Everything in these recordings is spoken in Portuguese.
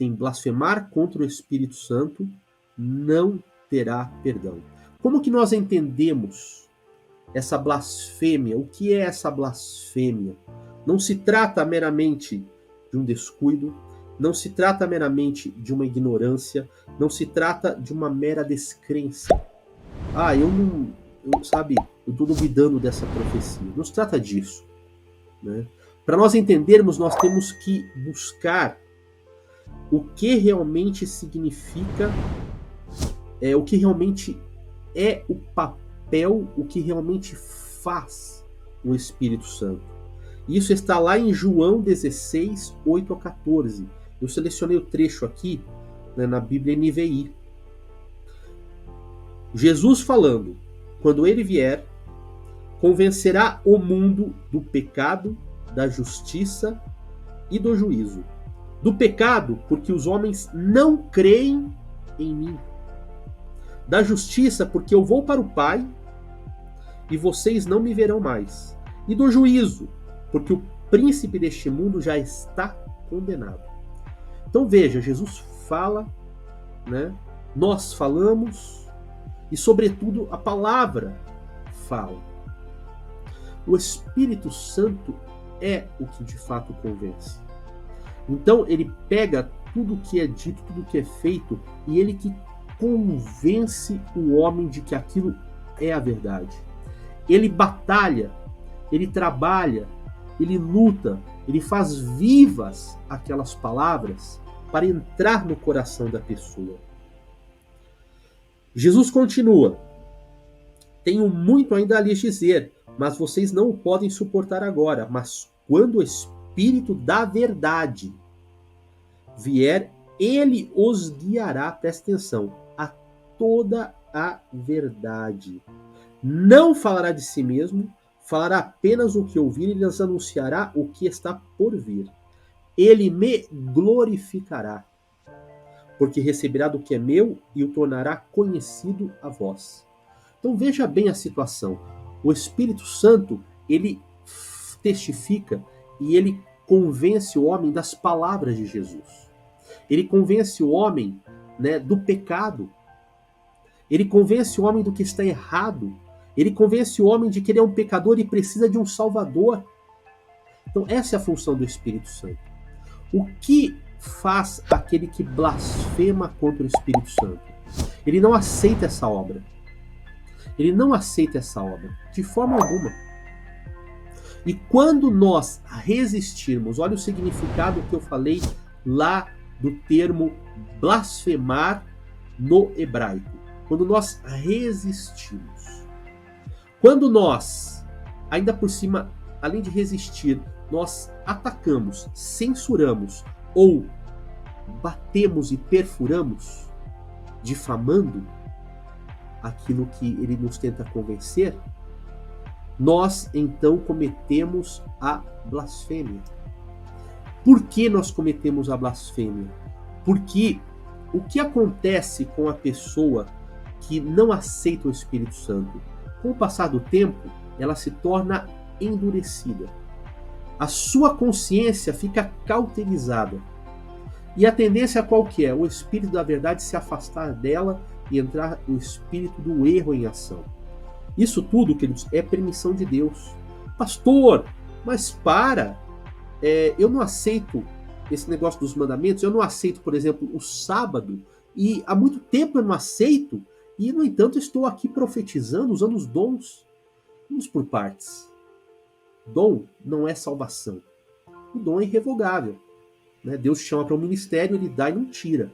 quem blasfemar contra o Espírito Santo não terá perdão. Como que nós entendemos essa blasfêmia? O que é essa blasfêmia? Não se trata meramente de um descuido, não se trata meramente de uma ignorância, não se trata de uma mera descrença. Eu estou duvidando dessa profecia. Não se trata disso, né? Para nós entendermos, nós temos que buscar o que realmente significa, o que realmente é o papel, o que realmente faz o Espírito Santo. Isso está lá em João 16, 8 a 14. Eu selecionei o trecho aqui, né, na Bíblia NVI. Jesus falando: quando ele vier, convencerá o mundo do pecado, da justiça e do juízo. Do pecado, porque os homens não creem em mim. Da justiça, porque eu vou para o Pai e vocês não me verão mais. E do juízo, porque o príncipe deste mundo já está condenado. Então veja, Jesus fala, né? Nós falamos e, sobretudo, a palavra fala. O Espírito Santo é o que de fato convence. Então ele pega tudo que é dito, tudo que é feito, e ele que convence o homem de que aquilo é a verdade. Ele batalha, ele trabalha, ele luta, ele faz vivas aquelas palavras para entrar no coração da pessoa. Jesus continua: tenho muito ainda a lhes dizer, mas vocês não o podem suportar agora. Mas quando o Espírito da verdade vier, ele os guiará, presta atenção, a toda a verdade. Não falará de si mesmo, falará apenas o que ouvir e lhes anunciará o que está por vir. Ele me glorificará, porque receberá do que é meu e o tornará conhecido a vós. Então veja bem a situação. O Espírito Santo, ele testifica e ele convence o homem das palavras de Jesus. Ele convence o homem, né, do pecado. Ele convence o homem do que está errado. Ele convence o homem de que ele é um pecador e precisa de um Salvador. Então essa é a função do Espírito Santo. O que faz aquele que blasfema contra o Espírito Santo? Ele não aceita essa obra. Ele não aceita essa obra, de forma alguma. E quando nós resistirmos, olha o significado que eu falei lá do termo blasfemar no hebraico. Quando nós resistimos. Quando nós, ainda por cima, além de resistir, nós atacamos, censuramos ou batemos e perfuramos, difamando aquilo que ele nos tenta convencer, nós então cometemos a blasfêmia. Por que nós cometemos a blasfêmia? Porque o que acontece com a pessoa que não aceita o Espírito Santo? Com o passar do tempo, ela se torna endurecida. A sua consciência fica cauterizada. E a tendência qual que é? O Espírito da verdade se afastar dela e entrar o espírito do erro em ação. Isso tudo, queridos, é permissão de Deus. Pastor, mas eu não aceito esse negócio dos mandamentos, eu não aceito, por exemplo, o sábado, e há muito tempo eu não aceito, e no entanto estou aqui profetizando, usando os dons. Vamos por partes. Dom não é salvação. O dom é irrevogável. Né? Deus chama para o ministério, ele dá e não tira.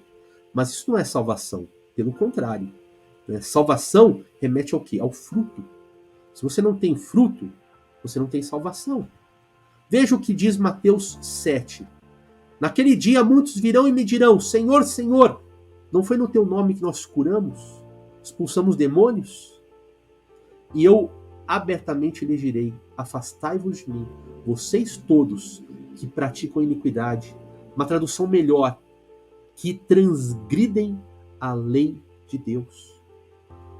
Mas isso não é salvação. Pelo contrário. Né? Salvação remete ao quê? Ao fruto. Se você não tem fruto, você não tem salvação. Veja o que diz Mateus 7. Naquele dia muitos virão e me dirão: Senhor, Senhor, não foi no teu nome que nós curamos, expulsamos demônios? E eu abertamente lhes direi: afastai-vos de mim, vocês todos que praticam iniquidade. Uma tradução melhor: que transgridem a lei de Deus.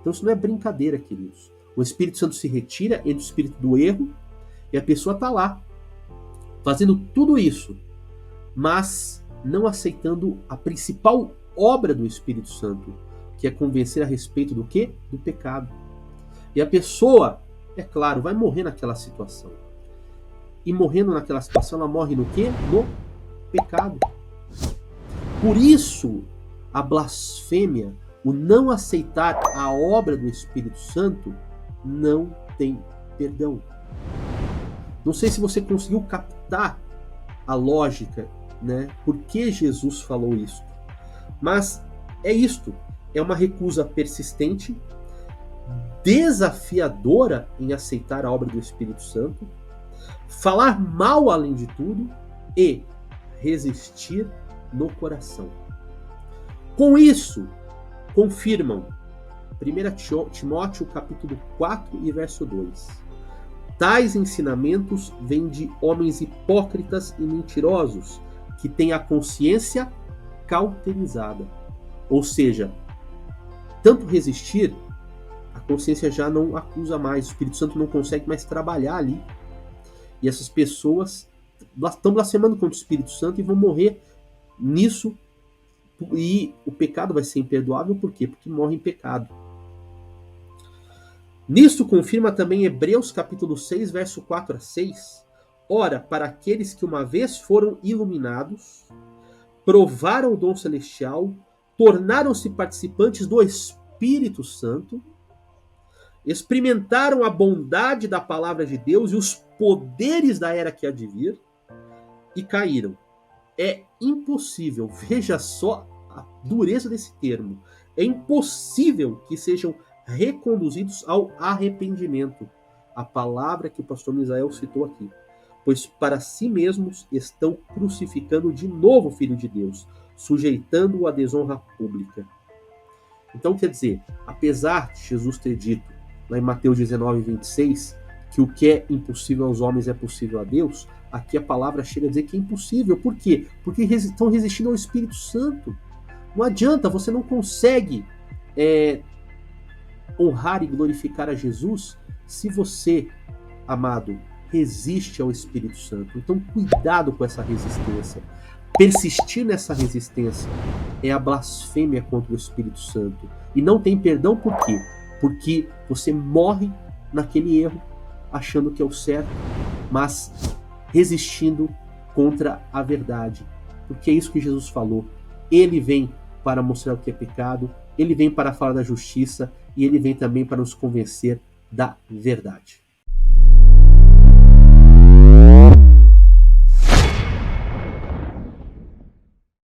Então isso não é brincadeira, queridos. O Espírito Santo se retira entre o espírito do erro e a pessoa está lá, fazendo tudo isso, mas não aceitando a principal obra do Espírito Santo, que é convencer a respeito do quê? Do pecado. E a pessoa, é claro, vai morrer naquela situação. E morrendo naquela situação, ela morre no quê? No pecado. Por isso, a blasfêmia, o não aceitar a obra do Espírito Santo, não tem perdão. Não sei se você conseguiu captar a lógica, né? Por que Jesus falou isso? Mas é isto. É uma recusa persistente, desafiadora em aceitar a obra do Espírito Santo, falar mal além de tudo e resistir no coração. Com isso, confirmam 1 Timóteo capítulo 4 e verso 2. Tais ensinamentos vêm de homens hipócritas e mentirosos, que têm a consciência cauterizada. Ou seja, tanto resistir, a consciência já não acusa mais, o Espírito Santo não consegue mais trabalhar ali. E essas pessoas estão blasfemando contra o Espírito Santo e vão morrer nisso. E o pecado vai ser imperdoável, por quê? Porque morre em pecado. Nisto confirma também Hebreus capítulo 6, verso 4 a 6. Ora, para aqueles que uma vez foram iluminados, provaram o dom celestial, tornaram-se participantes do Espírito Santo, experimentaram a bondade da palavra de Deus e os poderes da era que há de vir, e caíram. É impossível, veja só a dureza desse termo, é impossível que sejam reconduzidos ao arrependimento. A palavra que o pastor Misael citou aqui. Pois para si mesmos estão crucificando de novo o Filho de Deus, sujeitando-o à desonra pública. Então, quer dizer, apesar de Jesus ter dito, lá em Mateus 19, 26, que o que é impossível aos homens é possível a Deus, aqui a palavra chega a dizer que é impossível. Por quê? Porque estão resistindo ao Espírito Santo. Não adianta, você não consegue honrar e glorificar a Jesus se você, amado, resiste ao Espírito Santo. Então, cuidado com essa resistência. Persistir nessa resistência é a blasfêmia contra o Espírito Santo. E não tem perdão por quê? Porque você morre naquele erro, achando que é o certo, mas resistindo contra a verdade. Porque é isso que Jesus falou. Ele vem para mostrar o que é pecado, ele vem para falar da justiça e ele vem também para nos convencer da verdade.